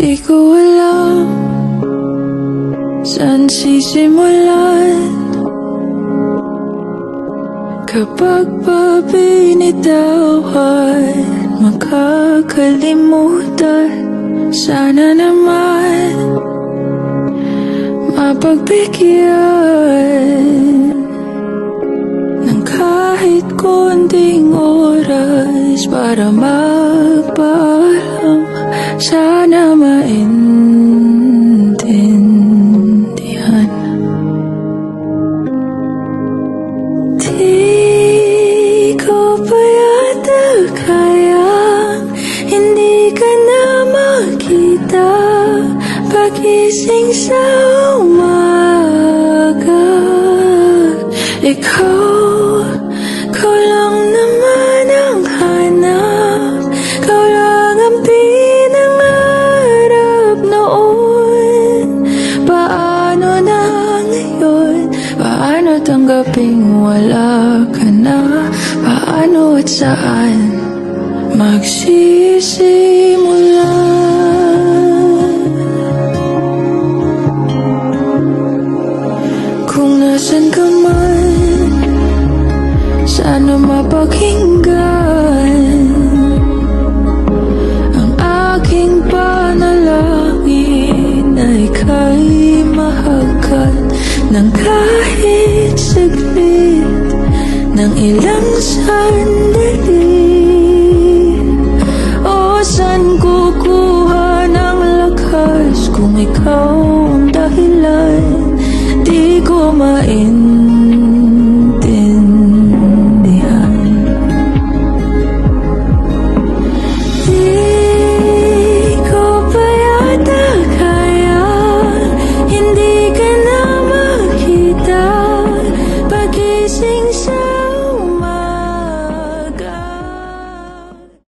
Di ko alam saan sisimulan kapag pa binitawan, makakalimutan. Sana naman mapagbigyan ng kahit konting oras para magpaalam. Sana maintindihan. Di ko pa yata kayang hindi ka na makita pagising sa umaga. Ikaw lang naman ang hanap, ikaw lang ang pinangarap noon. Paano na ngayon? Paano tanggaping wala ka na? Paano at saan magsisimula? Kung nasan ka man, sana mapakinggan ang aking panalangin na ika'y mahagkan ng kahit saglit, ng ilang sandali.